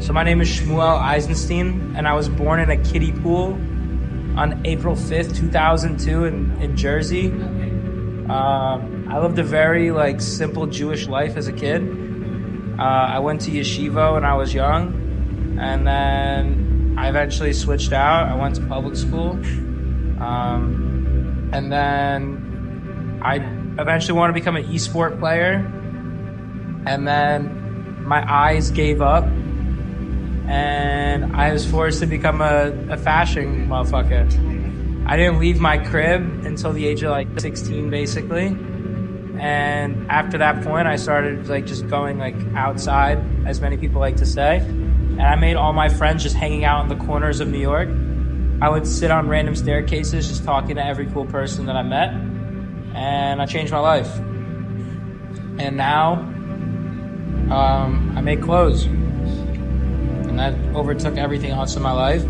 So my name is Shmuie Eisenstein, and I was born in a kiddie pool on April 5th, 2002 in Jersey. I lived a very simple Jewish life as a kid. I went to yeshiva when I was young, and then I eventually switched out. I went to public school, and then I eventually wanted to become an esport player, and then my eyes gave up, and I was forced to become a fashion motherfucker. I didn't leave my crib until the age of 16, basically. And after that point, I started just going outside, as many people like to say. And I made all my friends just hanging out in the corners of New York. I would sit on random staircases just talking to every cool person that I met. And I changed my life. And now, I make clothes. And that overtook everything else in my life.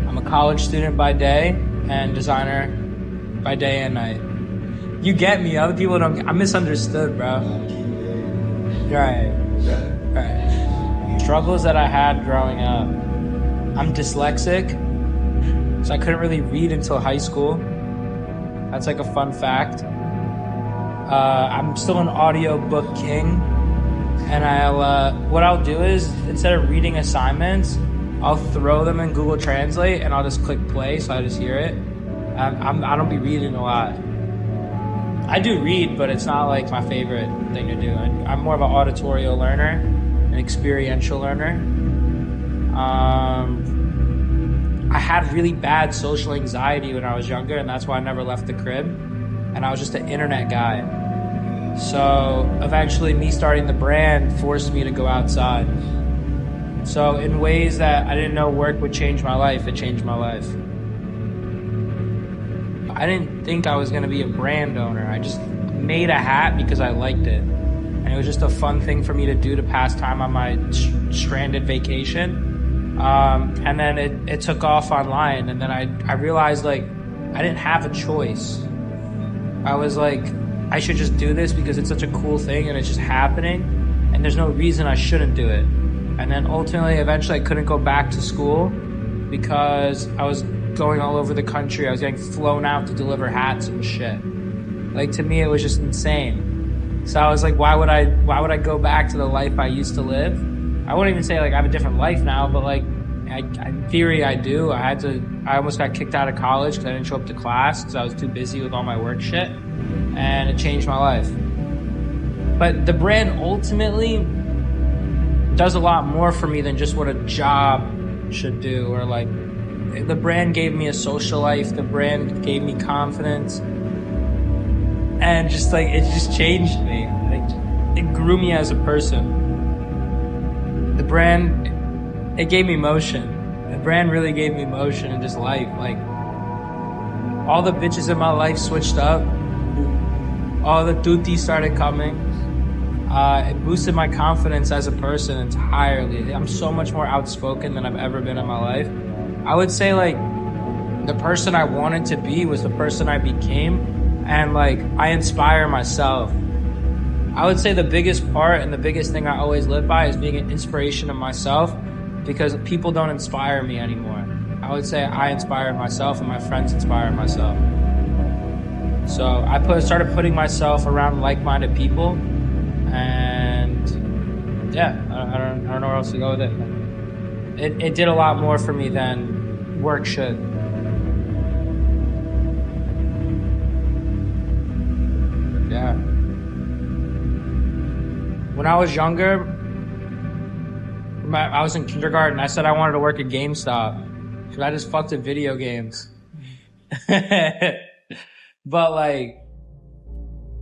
I'm a college student by day and designer by day and night. You get me. Other people don't. I'm misunderstood, bro. Right. Struggles that I had growing up. I'm dyslexic, so I couldn't really read until high school. That's a fun fact. I'm still an audiobook king. And what I'll do is, instead of reading assignments, I'll throw them in Google Translate and I'll just click play, so I just hear it. I don't be reading a lot. I do read, but it's not my favorite thing to do. I'm more of an auditory learner, an experiential learner. I had really bad social anxiety when I was younger, and that's why I never left the crib. And I was just an internet guy. So eventually me starting the brand forced me to go outside. So in ways that I didn't know work would change my life, it changed my life. I didn't think I was going to be a brand owner. I just made a hat because I liked it. And it was just a fun thing for me to do to pass time on my stranded vacation. And then it took off online. And then I realized I didn't have a choice. I was I should just do this because it's such a cool thing and it's just happening, and there's no reason I shouldn't do it. And then ultimately, eventually I couldn't go back to school because I was going all over the country. I was getting flown out to deliver hats and shit. To me, it was just insane. So I was why would I go back to the life I used to live? I wouldn't even say I have a different life now, but in theory I do. I almost got kicked out of college because I didn't show up to class because I was too busy with all my work shit. And it changed my life. But the brand ultimately does a lot more for me than just what a job should do. Or the brand gave me a social life. The brand gave me confidence. And it just changed me. It grew me as a person. The brand, it gave me motion. The brand really gave me motion and just life. All the bitches in my life switched up. All the tutti started coming. It boosted my confidence as a person entirely. I'm so much more outspoken than I've ever been in my life. I would say the person I wanted to be was the person I became, and I inspire myself. I would say the biggest part and the biggest thing I always live by is being an inspiration of myself, because people don't inspire me anymore. I would say I inspire myself and my friends inspire myself. So I started putting myself around like-minded people, and yeah, I don't know where else to go with it. It did a lot more for me than work should. Yeah. When I was younger, I was in kindergarten. I said I wanted to work at GameStop because I just fucked with video games. But I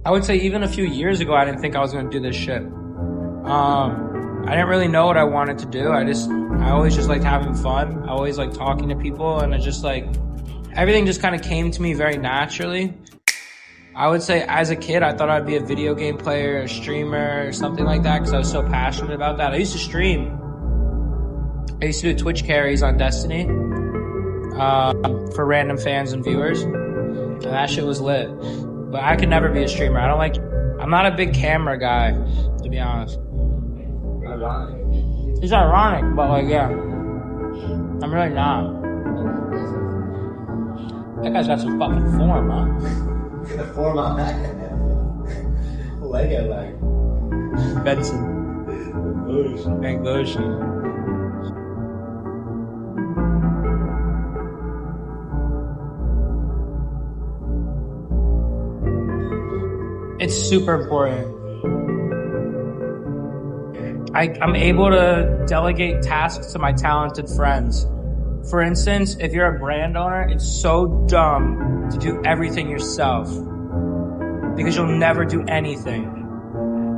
would say even a few years ago, I didn't think I was going to do this shit. I didn't really know what I wanted to do. I always just liked having fun. I always liked talking to people, and it just everything just kind of came to me very naturally. I would say as a kid, I thought I'd be a video game player, a streamer, or something like that, because I was so passionate about that. I used to stream. I used to do Twitch carries on Destiny for random fans and viewers. And that shit was lit. But I could never be a streamer. I'm not a big camera guy, to be honest. It's ironic, but like, yeah, I'm really not. That guy's got some fucking form, huh? The form on that. Lego leg. Benson. And Goshi. It's super important. I'm able to delegate tasks to my talented friends. For instance, if you're a brand owner, it's so dumb to do everything yourself because you'll never do anything.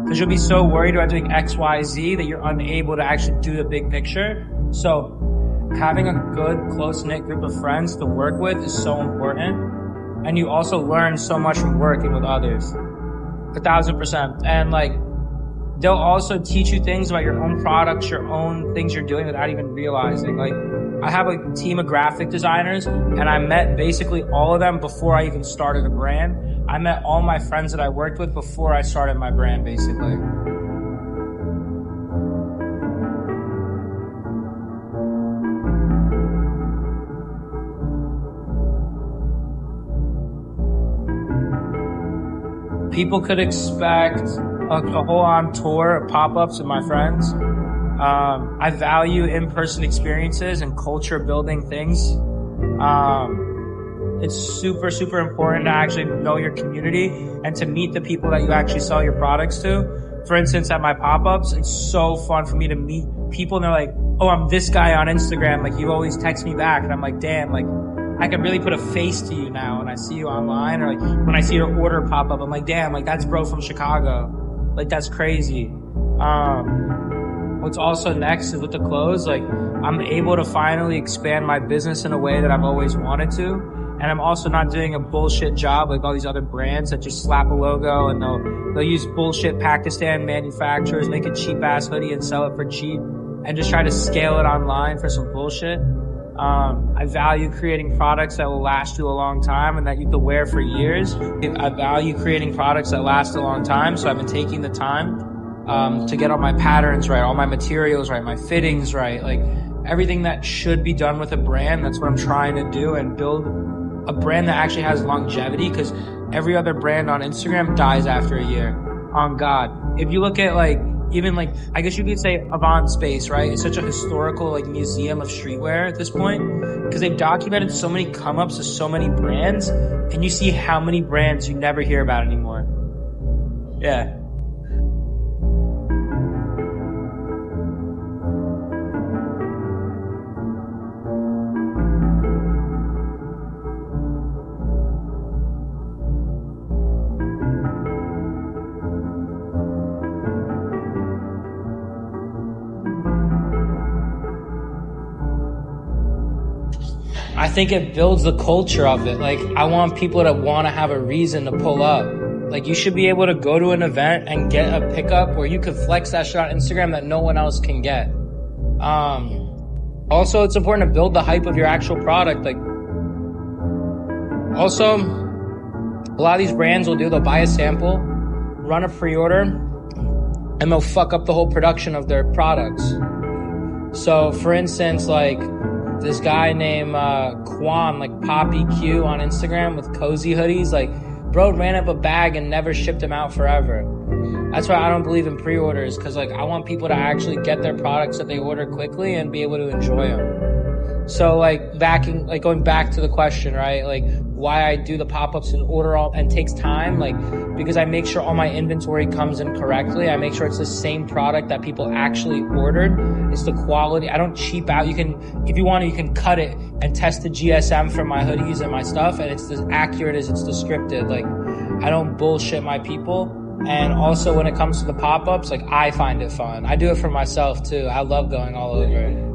Because you'll be so worried about doing X, Y, Z that you're unable to actually do the big picture. So having a good, close-knit group of friends to work with is so important. And you also learn so much from working with others. 1,000%. And like, they'll also teach you things about your own products, your own things you're doing without even realizing. Like, I have a team of graphic designers, and I met basically all of them before I even started a brand. I met all my friends that I worked with before I started my brand, basically. People could expect a whole-on tour of pop-ups with my friends. I value in-person experiences and culture-building things. It's super, super important to actually know your community and to meet the people that you actually sell your products to. For instance, at my pop-ups, it's so fun for me to meet people and they're like, oh, I'm this guy on Instagram. Like, you always text me back. And I'm like, damn, like, I can really put a face to you now when I see you online, or like when I see your order pop up, I'm like, damn, like that's bro from Chicago. Like, that's crazy. What's also next is with the clothes, like I'm able to finally expand my business in a way that I've always wanted to. And I'm also not doing a bullshit job like all these other brands that just slap a logo and they'll use bullshit Pakistan manufacturers, make a cheap ass hoodie and sell it for cheap and just try to scale it online for some bullshit. I value creating products that will last you a long time and that you can wear for years. I value creating products that last a long time, so I've been taking the time to get all my patterns right, all my materials right, my fittings right, like everything that should be done with a brand. That's what I'm trying to do and build a brand that actually has longevity, because every other brand on Instagram dies after a year. On God. If you look at like, even like, I guess you could say Avant Space, right? It's such a historical like museum of streetwear at this point because they've documented so many come-ups of so many brands, and you see how many brands you never hear about anymore. Yeah. I think it builds the culture of it. Like, I want people to want to have a reason to pull up. Like, you should be able to go to an event and get a pickup where you can flex that shit on Instagram that no one else can get. Also, it's important to build the hype of your actual product. Like, also, a lot of these brands they'll buy a sample, run a pre-order, and they'll fuck up the whole production of their products. So, for instance, like, this guy named Quan, like Poppy Q on Instagram with cozy hoodies, like, bro ran up a bag and never shipped them out forever. That's why I don't believe in pre-orders, because like I want people to actually get their products that they order quickly and be able to enjoy them. So like going back to the question, right? Like why I do the pop-ups and order all and takes time, like because I make sure all my inventory comes in correctly. I make sure it's the same product that people actually ordered. It's the quality. I don't cheap out. You can, if you want to, you can cut it and test the GSM for my hoodies and my stuff, and it's as accurate as it's descripted. Like I don't bullshit my people. And also when it comes to the pop-ups, like I find it fun. I do it for myself too. I love going all over it.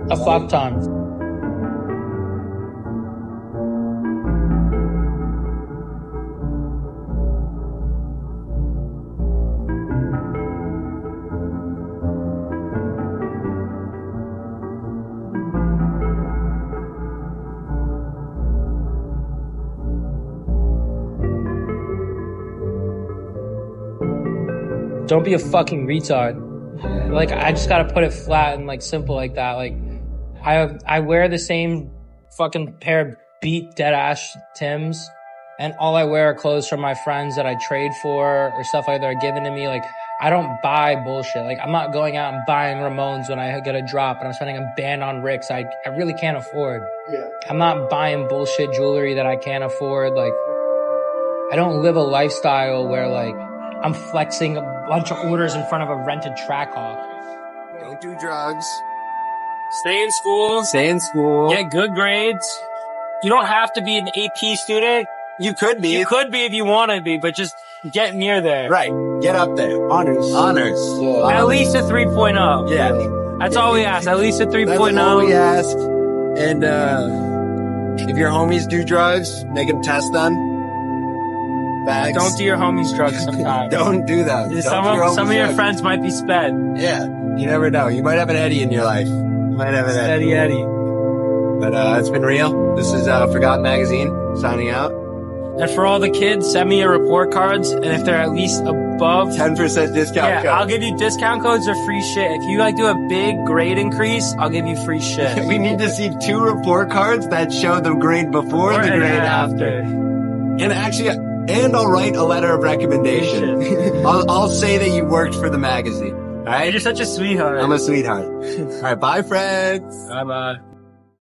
A fuck ton. Don't be a fucking retard. Like, I just gotta put it flat and like simple like that. Like, I wear the same fucking pair of beat dead ass Timbs, and all I wear are clothes from my friends that I trade for or stuff like that are given to me. Like, I don't buy bullshit. Like, I'm not going out and buying Ramones when I get a drop and I'm spending a band on Ricks I really can't afford. Yeah. I'm not buying bullshit jewelry that I can't afford. Like, I don't live a lifestyle where like I'm flexing a bunch of orders in front of a rented track hall. Don't do drugs. Stay in school. Stay in school. Get good grades. You don't have to be an AP student. You could be. You could be if you want to be, but just get near there. Right. Get up there. Honors. Honors. Yeah. At least a 3.0. Yeah. That's all we ask. At least a 3.0. That's all we ask. And, if your homies do drugs, make them test them. Bags. Don't do your homies drugs sometimes. Don't do that. Some of your friends might be sped. Yeah. You never know. You might have an Eddie in your life. You might have an Eddie. Eddie. But, it's been real. This is, Forgotten Magazine signing out. And for all the kids, send me your report cards. And if they're at least above 10% discount code. I'll give you discount codes or free shit. If you like do a big grade increase, I'll give you free shit. We need to see 2 report cards that show the grade before and the grade after. And actually, I'll write a letter of recommendation. I'll say that you worked for the magazine. All right? You're such a sweetheart. I'm a sweetheart. All right, bye, friends. Bye-bye.